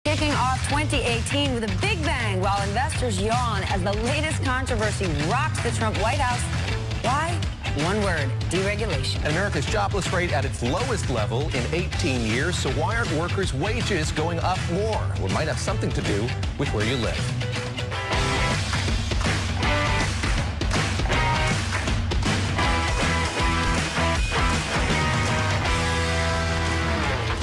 Kicking off 2018 with a big bang while investors yawn as the latest controversy rocks the Trump White House. Why? One word, deregulation. And America's jobless rate at its lowest level in 18 years. So why aren't workers' wages going up more? Well, it might have something to do with where you live.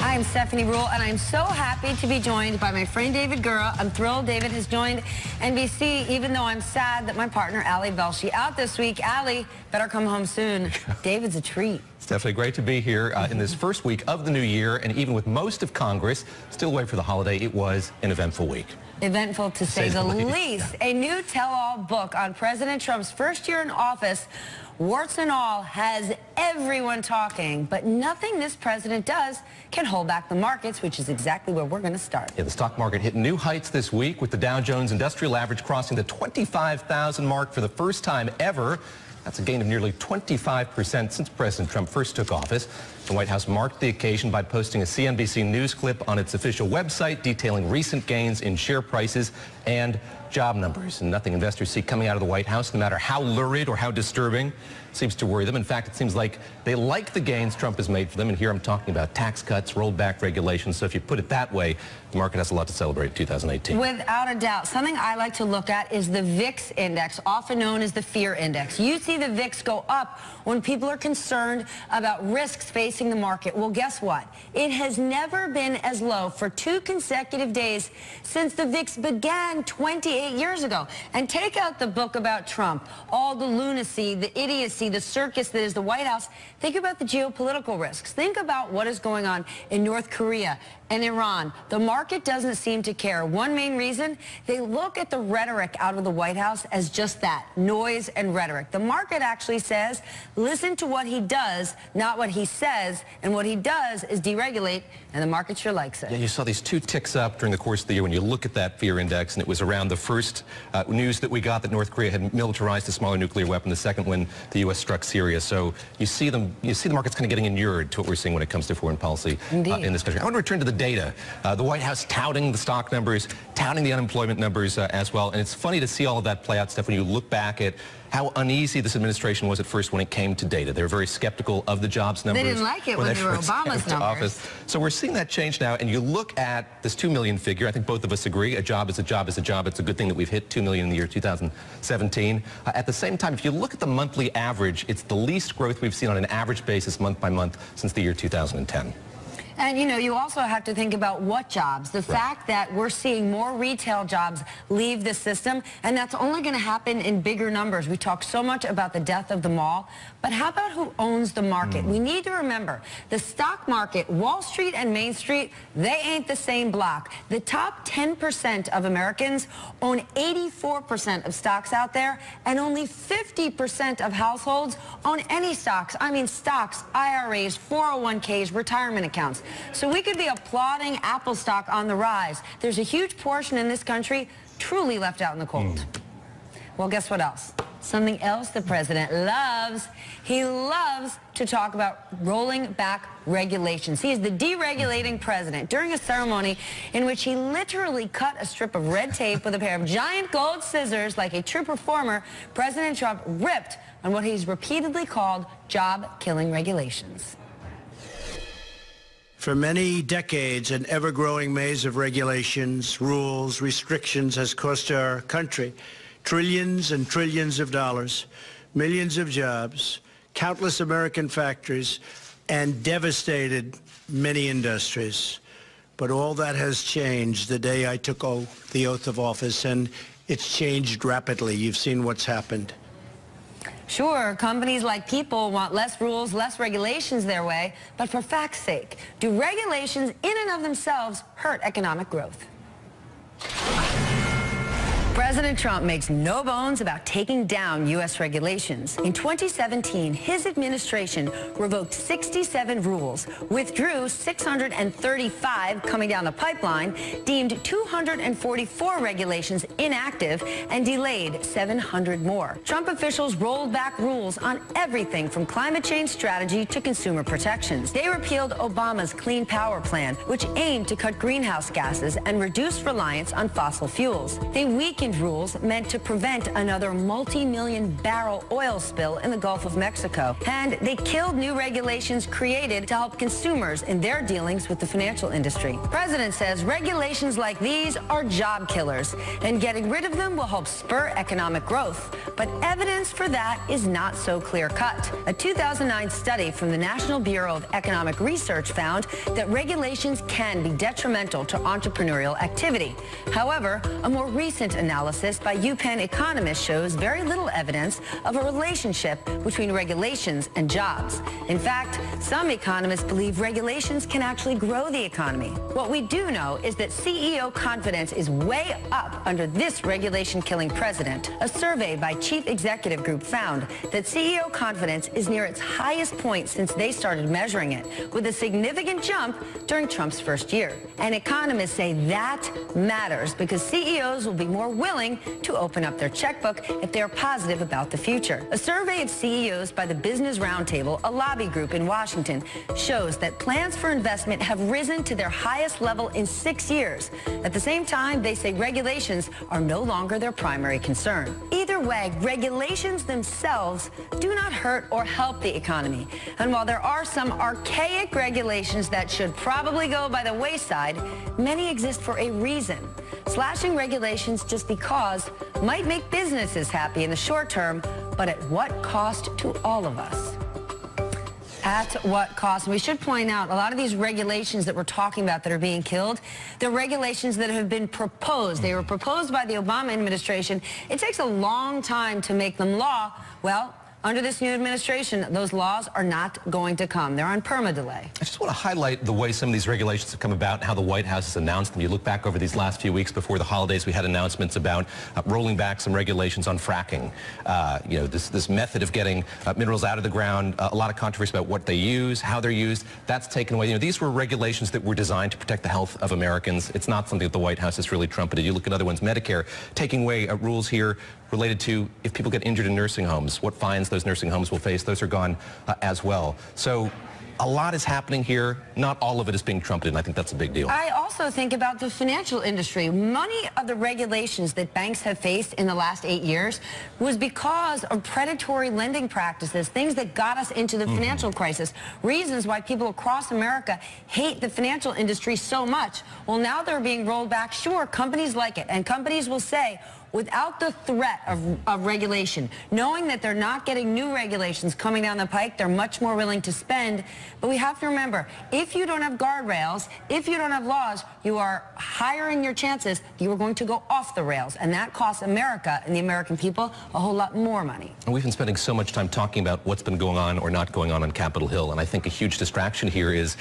I'm Stephanie Ruhle, and I'm so happy to be joined by my friend David Gura. I'm thrilled David has joined NBC, even though I'm sad that my partner, Ali Velshi, out this week. Ali, better come home soon. David's a treat. It's definitely great to be here in this first week of the new year, and even with most of Congress still away for the holiday, it was an eventful week. Eventful to say the least. A new tell-all book on President Trump's first year in office, warts and all, has everyone talking. But nothing this president does can hold back the markets, which is exactly where we're going to start. Yeah, the stock market hit new heights this week with the Dow Jones Industrial Average crossing the 25,000 mark for the first time ever. That's a gain of nearly 25% since President Trump first took office. The White House marked the occasion by posting a CNBC News clip on its official website detailing recent gains in share prices and job numbers. And nothing investors see coming out of the White House, no matter how lurid or how disturbing, seems to worry them. In fact, it seems like they like the gains Trump has made for them. And here I'm talking about tax cuts, rolled back regulations. So if you put it that way, the market has a lot to celebrate in 2018. Without a doubt. Something I like to look at is the VIX index, often known as the fear index. You see the VIX go up when people are concerned about risks facing the market. Well, guess what? It has never been as low for 2 consecutive days since the VIX began 28 years ago. And take out the book about Trump, all the lunacy, the idiocy, the circus that is the White House. Think about the geopolitical risks. Think about what is going on in North Korea and Iran. The market doesn't seem to care. One main reason, they look at the rhetoric out of the White House as just that, noise and rhetoric. The market actually says, listen to what he does, not what he says, and what he does is deregulate, and the market sure likes it. Yeah, you saw these 2 ticks up during the course of the year when you look at that fear index, and it was around the first news that we got that North Korea had militarized a smaller nuclear weapon, the second when the U.S. struck Syria. So you see the markets kind of getting inured to what we're seeing when it comes to foreign policy in this country. I want to return to the data. The White House touting the stock numbers, touting the unemployment numbers as well. And it's funny to see all of that play out, Steph, when you look back at how uneasy this administration was at first when it came to data. They were very skeptical of the jobs numbers. They didn't like it when they were Obama's numbers. So we're seeing that change now, and you look at this 2 million figure. I think both of us agree. A job is a job is a job. It's a good thing that we've hit 2 million in the year 2017. At the same time, if you look at the monthly average, it's the least growth we've seen on an average basis month by month since the year 2010. And, you know, you also have to think about what jobs. The fact that we're seeing more retail jobs leave the system, and that's only going to happen in bigger numbers. We talk so much about the death of the mall, but how about who owns the market? We need to remember, the stock market, Wall Street and Main Street, they ain't the same block. The top 10% of Americans own 84% of stocks out there, and only 50% of households own any stocks. I mean stocks, IRAs, 401ks, retirement accounts. So we could be applauding Apple stock on the rise. There's a huge portion in this country truly left out in the cold. Well, guess what else? Something else the president loves. He loves to talk about rolling back regulations. He is the deregulating president during a ceremony in which he literally cut a strip of red tape with a pair of giant gold scissors like a true performer. President Trump ripped on what he's repeatedly called job-killing regulations. For many decades, an ever-growing maze of regulations, rules, restrictions has cost our country trillions and trillions of dollars, millions of jobs, countless American factories, and devastated many industries. But all that has changed the day I took the oath of office, and it's changed rapidly. You've seen what's happened. Sure, companies like people want less rules, less regulations their way, but for fact's sake, do regulations in and of themselves hurt economic growth? President Trump makes no bones about taking down U.S. regulations. In 2017, his administration revoked 67 rules, withdrew 635 coming down the pipeline, deemed 244 regulations inactive, and delayed 700 more. Trump officials rolled back rules on everything from climate change strategy to consumer protections. They repealed Obama's Clean Power Plan, which aimed to cut greenhouse gases and reduce reliance on fossil fuels. They weakened rules meant to prevent another multi-million barrel oil spill in the Gulf of Mexico. And they killed new regulations created to help consumers in their dealings with the financial industry. The president says regulations like these are job killers, and getting rid of them will help spur economic growth. But evidence for that is not so clear-cut. A 2009 study from the National Bureau of Economic Research found that regulations can be detrimental to entrepreneurial activity. However, a more recent analysis by UPenn economists shows very little evidence of a relationship between regulations and jobs. In fact, some economists believe regulations can actually grow the economy. What we do know is that CEO confidence is way up under this regulation-killing president. A survey by Chief Executive Group found that CEO confidence is near its highest point since they started measuring it, with a significant jump during Trump's first year. And economists say that matters because CEOs will be more willing to open up their checkbook if they are positive about the future. A survey of CEOs by the Business Roundtable, a lobby group in Washington, shows that plans for investment have risen to their highest level in 6 years. At the same time, they say regulations are no longer their primary concern. Either way, regulations themselves do not hurt or help the economy. And while there are some archaic regulations that should probably go by the wayside, many exist for a reason. Slashing regulations just because might make businesses happy in the short term, but at what cost to all of us? At what cost? And we should point out, a lot of these regulations that we're talking about that are being killed, they're regulations that have been proposed. They were proposed by the Obama administration. It takes a long time to make them law. Well, under this new administration, those laws are not going to come. They're on perma-delay. I just want to highlight the way some of these regulations have come about and how the White House has announced them. You look back over these last few weeks before the holidays, we had announcements about rolling back some regulations on fracking. You know, this method of getting minerals out of the ground, a lot of controversy about what they use, how they're used. That's taken away. You know, these were regulations that were designed to protect the health of Americans. It's not something that the White House has really trumpeted. You look at other ones, Medicare, taking away rules here related to if people get injured in nursing homes, what fines those nursing homes will face. Those are gone as well. So a lot is happening here. Not all of it is being trumpeted, and I think that's a big deal. I also think about the financial industry. Many of the regulations that banks have faced in the last 8 years was because of predatory lending practices, things that got us into the financial crisis, reasons why people across America hate the financial industry so much. Well, now they're being rolled back. Sure, companies like it, and companies will say, without the threat of regulation, knowing that they're not getting new regulations coming down the pike, they're much more willing to spend. But we have to remember, if you don't have guardrails, if you don't have laws, you are hiring your chances you are going to go off the rails. And that costs America and the American people a whole lot more money. And we've been spending so much time talking about what's been going on or not going on Capitol Hill. And I think a huge distraction here is,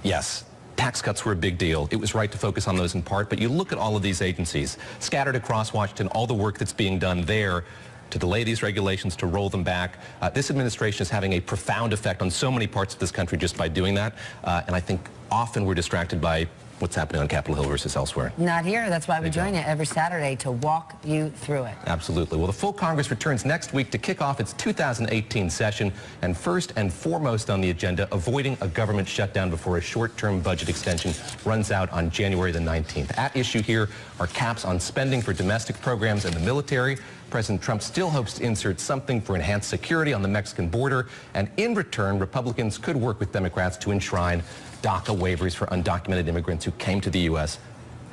yes, tax cuts were a big deal. It was right to focus on those in part, but you look at all of these agencies scattered across Washington, all the work that's being done there to delay these regulations, to roll them back. This administration is having a profound effect on so many parts of this country just by doing that. And I think often we're distracted by what's happening on Capitol Hill versus elsewhere. Not here. That's why we join you every Saturday to walk you through it. Absolutely. Well, the full Congress returns next week to kick off its 2018 session. And first and foremost on the agenda, avoiding a government shutdown before a short-term budget extension runs out on January the 19th. At issue here are caps on spending for domestic programs and the military. President Trump still hopes to insert something for enhanced security on the Mexican border. And in return, Republicans could work with Democrats to enshrine DACA waivers for undocumented immigrants who came to the U.S.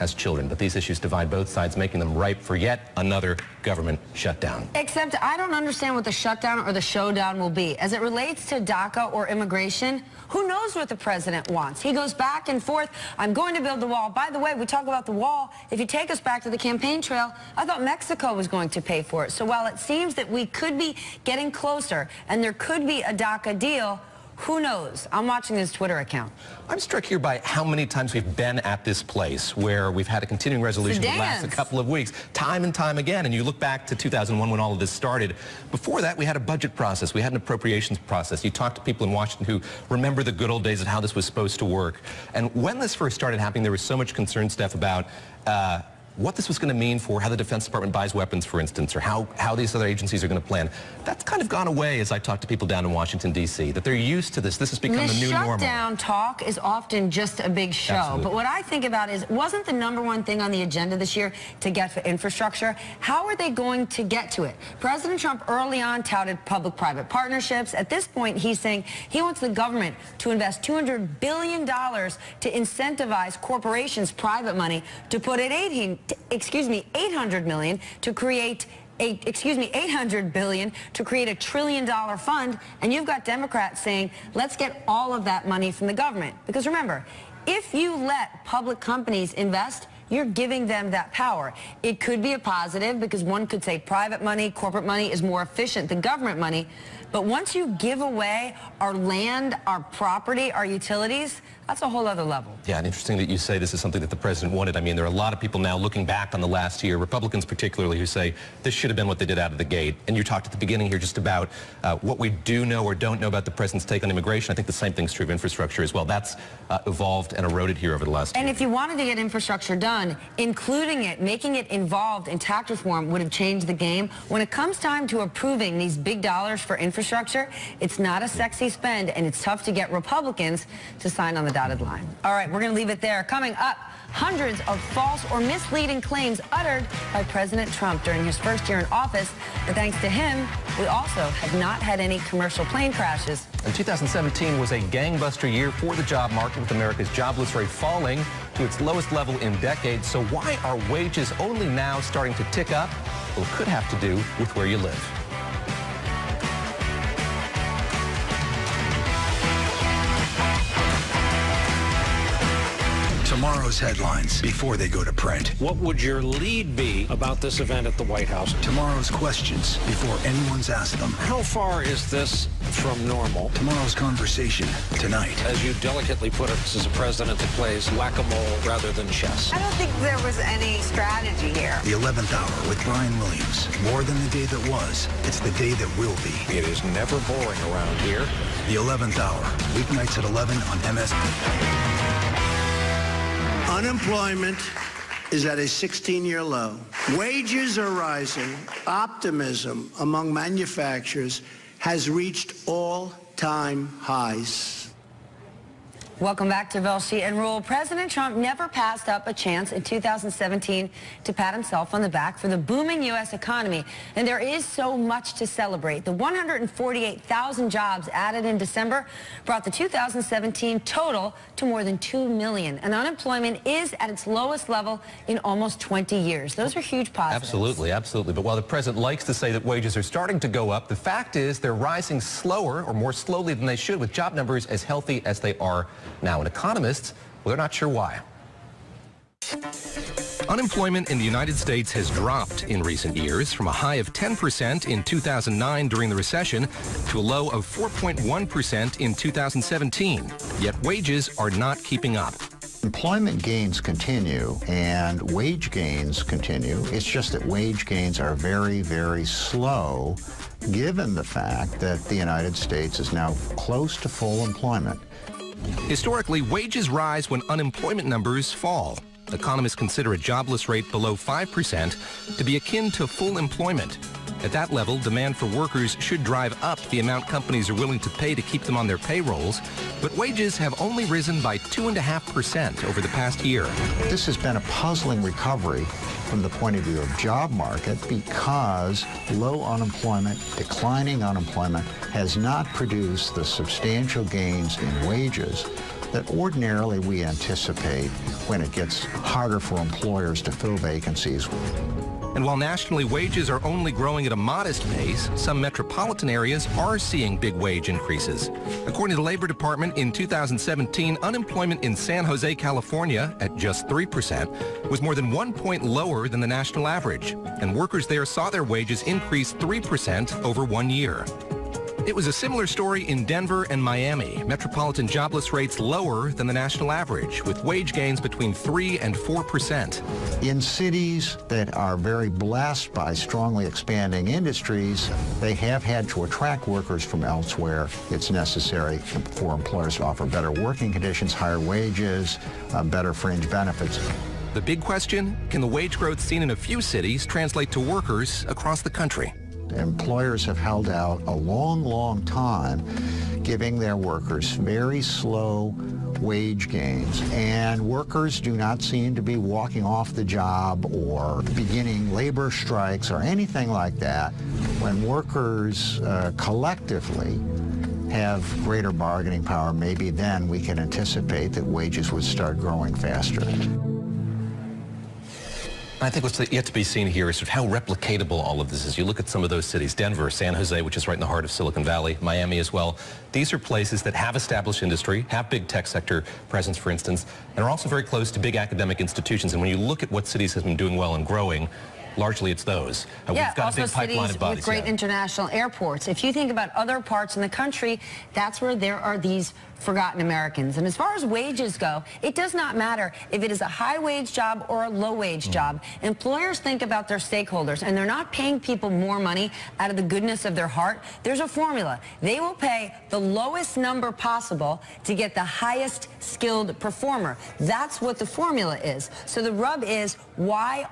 as children. But these issues divide both sides, making them ripe for yet another government shutdown. Except I don't understand what the shutdown or the showdown will be. As it relates to DACA or immigration, who knows what the president wants? He goes back and forth. I'm going to build the wall. By the way, we talk about the wall. If you take us back to the campaign trail, I thought Mexico was going to pay for it. So while it seems that we could be getting closer and there could be a DACA deal, Who knows? I'm watching his Twitter account. I'm struck here by how many times we've been at this place where we've had a continuing resolution that lasts a couple of weeks, time and time again. And you look back to 2001 when all of this started. Before that, we had a budget process. We had an appropriations process. You talk to people in Washington who remember the good old days of how this was supposed to work. And when this first started happening, there was so much concern, Steph, about what this was going to mean for how the Defense Department buys weapons, for instance, or how these other agencies are going to plan. That's kind of gone away as I talk to people down in Washington, D.C., that they're used to this. This has become the new normal. The shutdown talk is often just a big show. Absolutely. But what I think about is, wasn't the #1 thing on the agenda this year to get to infrastructure? How are they going to get to it? President Trump early on touted public-private partnerships. At this point, he's saying he wants the government to invest $200 billion to incentivize corporations' private money to put it $800 billion to create $1 trillion fund, and you've got Democrats saying, let's get all of that money from the government. Because remember, if you let public companies invest, you're giving them that power. It could be a positive because one could say private money, corporate money is more efficient than government money. But once you give away our land, our property, our utilities, that's a whole other level. Yeah, and interesting that you say this is something that the president wanted. I mean, there are a lot of people now looking back on the last year, Republicans particularly, who say this should have been what they did out of the gate. And you talked at the beginning here just about what we do know or don't know about the president's take on immigration. I think the same thing's true of infrastructure as well. That's evolved and eroded here over the last year. And if you wanted to get infrastructure done, including it, making it involved in tax reform would have changed the game. When it comes time to approving these big dollars for infrastructure, it's not a sexy spend, and it's tough to get Republicans to sign on the dotted line. All right, we're going to leave it there. Coming up, hundreds of false or misleading claims uttered by President Trump during his first year in office. But thanks to him, we also have not had any commercial plane crashes. And 2017 was a gangbuster year for the job market, with America's jobless rate falling to its lowest level in decades. So why are wages only now starting to tick up? Well, it could have to do with where you live. Tomorrow's headlines before they go to print. What would your lead be about this event at the White House? Tomorrow's questions before anyone's asked them. How far is this from normal? Tomorrow's conversation tonight. As you delicately put it, this is a president that plays whack-a-mole rather than chess. I don't think there was any strategy here. The 11th hour with Brian Williams. More than the day that was, it's the day that will be. It is never boring around here. The 11th hour, weeknights at 11 on MSNBC. Unemployment is at a 16-year low. Wages are rising. Optimism among manufacturers has reached all-time highs. Welcome back to Velshi and Ruhle. President Trump never passed up a chance in 2017 to pat himself on the back for the booming U.S. economy. And there is so much to celebrate. The 148,000 jobs added in December brought the 2017 total to more than 2 million. And unemployment is at its lowest level in almost 20 years. Those are huge positives. Absolutely, absolutely. But while the president likes to say that wages are starting to go up, the fact is they're rising slower or more slowly than they should, with job numbers as healthy as they are now. And economists, well, they're not sure why. Unemployment in the United States has dropped in recent years, from a high of 10% in 2009 during the recession to a low of 4.1% in 2017. Yet wages are not keeping up. Employment gains continue and wage gains continue. It's just that wage gains are very, very slow, given the fact that the United States is now close to full employment. Historically, wages rise when unemployment numbers fall. Economists consider a jobless rate below 5% to be akin to full employment. At that level, demand for workers should drive up the amount companies are willing to pay to keep them on their payrolls, but wages have only risen by 2.5% over the past year. This has been a puzzling recovery from the point of view of job market, because low unemployment, declining unemployment has not produced the substantial gains in wages that ordinarily we anticipate when it gets harder for employers to fill vacancies. And while nationally wages are only growing at a modest pace, some metropolitan areas are seeing big wage increases. According to the Labor Department, in 2017, unemployment in San Jose, California, at just 3%, was more than 1 point lower than the national average. And workers there saw their wages increase 3% over 1 year. It was a similar story in Denver and Miami. Metropolitan jobless rates lower than the national average, with wage gains between 3 and 4%. In cities that are very blessed by strongly expanding industries, they have had to attract workers from elsewhere. It's necessary for employers to offer better working conditions, higher wages, better fringe benefits. The big question, can the wage growth seen in a few cities translate to workers across the country? Employers have held out a long, long time, giving their workers very slow wage gains, and workers do not seem to be walking off the job or beginning labor strikes or anything like that. When workers collectively have greater bargaining power, maybe then we can anticipate that wages would start growing faster. I think what's yet to be seen here is sort of how replicatable all of this is. You look at some of those cities, Denver, San Jose, which is right in the heart of Silicon Valley, Miami as well. These are places that have established industry, have big tech sector presence, for instance, and are also very close to big academic institutions. And when you look at what cities have been doing well and growing, largely it's those. We've got a big pipeline of bodies. With great international airports. If you think about other parts in the country, that's where there are these forgotten Americans. And as far as wages go, it does not matter if it is a high-wage job or a low-wage job. Employers think about their stakeholders, and they're not paying people more money out of the goodness of their heart. There's a formula. They will pay the lowest number possible to get the highest skilled performer. That's what the formula is. So the rub is, why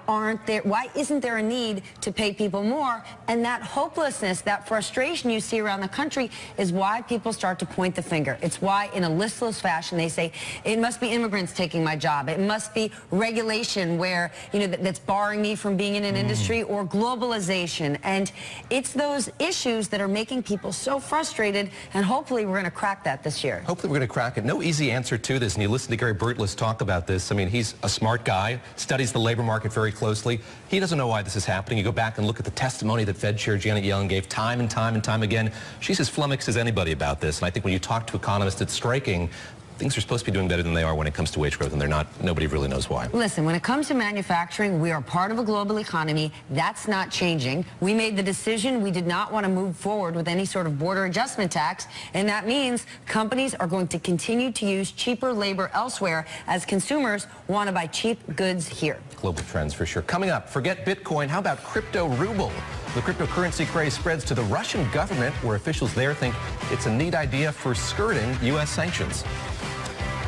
isn't there a need to pay people more? And that hopelessness, that frustration you see around the country is why people start to point the finger. It's why in a listless fashion they say it must be immigrants taking my job, it must be regulation where that's barring me from being in an industry, or globalization. And it's those issues that are making people so frustrated, and hopefully we're going to crack that this year. Hopefully we're going to crack it. No easy answer to this, and you listen to Gary Burtless talk about this. I mean, he's a smart guy, studies the labor market very closely. He doesn't know why this is happening. You go back and look at the testimony that Fed Chair Janet Yellen gave time and time and time again. She's as flummoxed as anybody about this, and I think when you talk to economists, it's striking. Things are supposed to be doing better than they are when it comes to wage growth, and they're not. Nobody really knows why. Listen, when it comes to manufacturing, we are part of a global economy. That's not changing. We made the decision we did not want to move forward with any sort of border adjustment tax, and that means companies are going to continue to use cheaper labor elsewhere as consumers want to buy cheap goods here. Global trends for sure. Coming up, forget Bitcoin. How about crypto ruble? The cryptocurrency craze spreads to the Russian government, where officials there think it's a neat idea for skirting U.S. sanctions.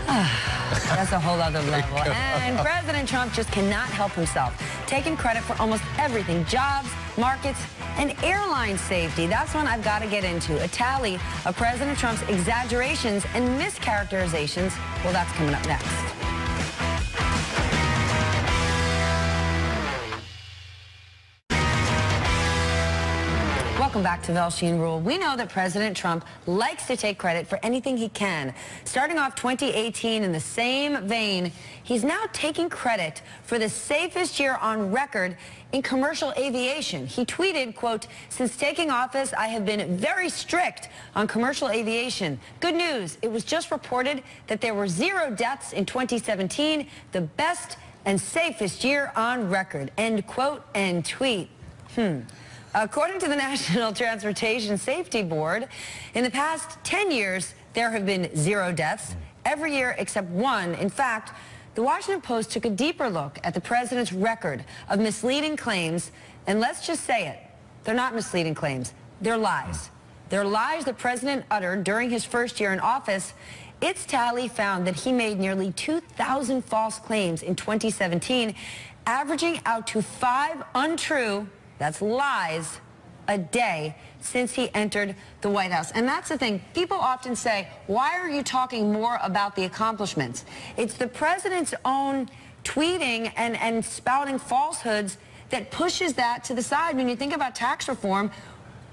That's a whole other level. And President Trump just cannot help himself, taking credit for almost everything: jobs, markets, and airline safety. That's one I've got to get into. A tally of President Trump's exaggerations and mischaracterizations. Well, that's coming up next. Welcome back to Velshi Ruhle. We know that President Trump likes to take credit for anything he can. Starting off 2018 in the same vein, he's now taking credit for the safest year on record in commercial aviation. He tweeted, quote, "Since taking office, I have been very strict on commercial aviation. Good news, it was just reported that there were 0 deaths in 2017, the best and safest year on record." End quote and tweet. According to the National Transportation Safety Board, in the past 10 years, there have been 0 deaths every year except 1. In fact, the Washington Post took a deeper look at the president's record of misleading claims, and let's just say it, they're not misleading claims, they're lies. They're lies the president uttered during his first year in office. Its tally found that he made nearly 2,000 false claims in 2017, averaging out to 5 untrue, that's lies, a day since he entered the White House. And that's the thing. People often say, why are you talking more about the accomplishments? It's the president's own tweeting and spouting falsehoods that pushes that to the side. When you think about tax reform,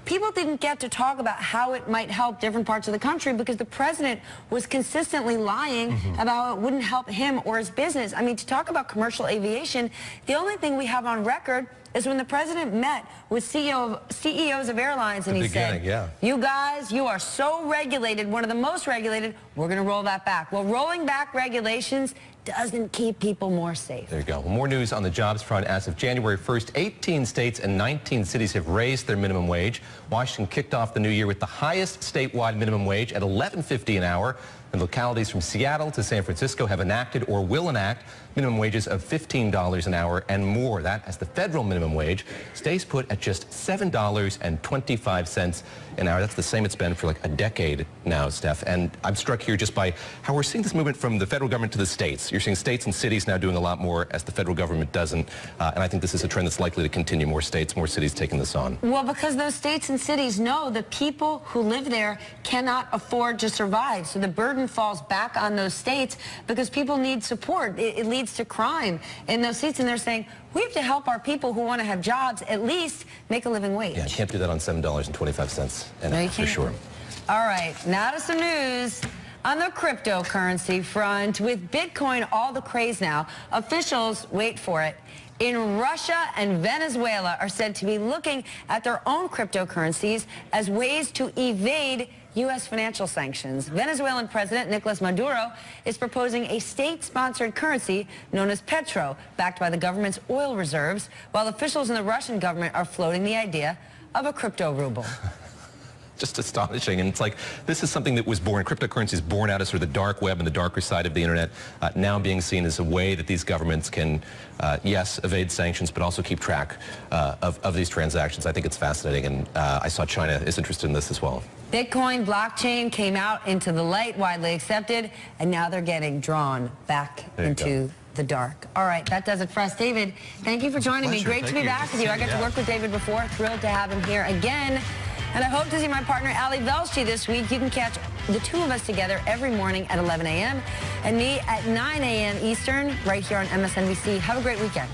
people didn't get to talk about how it might help different parts of the country because the president was consistently lying about how it wouldn't help him or his business. I mean, to talk about commercial aviation, the only thing we have on record is when the president met with CEOs of airlines and he said, you guys, you are so regulated, one of the most regulated, we're going to roll that back. Well, rolling back regulations doesn't keep people more safe. There you go. More news on the jobs front. As of January 1st, 18 states and 19 cities have raised their minimum wage. Washington kicked off the new year with the highest statewide minimum wage at $11.50 an hour. And localities from Seattle to San Francisco have enacted or will enact minimum wages of $15 an hour and more. That, as the federal minimum wage stays put at just $7.25 an hour. That's the same it's been for like a decade now, Steph. And I'm struck here just by how we're seeing this movement from the federal government to the states. You're seeing states and cities now doing a lot more as the federal government doesn't. And I think this is a trend that's likely to continue. More states, more cities taking this on. Well, because those states and cities know the people who live there cannot afford to survive. So the burden falls back on those states because people need support. It leads to crime in those states, and they're saying, we have to help our people who want to have jobs at least make a living wage. Yeah, you can't do that on $7.25 an hour, for sure. All right, now to some news. On the cryptocurrency front, with Bitcoin all the craze now, officials, wait for it, in Russia and Venezuela are said to be looking at their own cryptocurrencies as ways to evade U.S. financial sanctions. Venezuelan President Nicolas Maduro is proposing a state-sponsored currency known as Petro, backed by the government's oil reserves, while officials in the Russian government are floating the idea of a crypto ruble. Just astonishing. And it's like, this is something that was born, cryptocurrency is born out of sort of the dark web and the darker side of the internet, now being seen as a way that these governments can, yes, evade sanctions, but also keep track of these transactions. I think it's fascinating, and I saw China is interested in this as well. Bitcoin blockchain came out into the light, widely accepted, and now they're getting drawn back into the dark. All right, that does it for us. David, thank you for joining me. Great to be back with you. I got to work with David before. Thrilled to have him here again. And I hope to see my partner, Velshi this week. You can catch the two of us together every morning at 11 a.m. and me at 9 a.m. Eastern right here on MSNBC. Have a great weekend.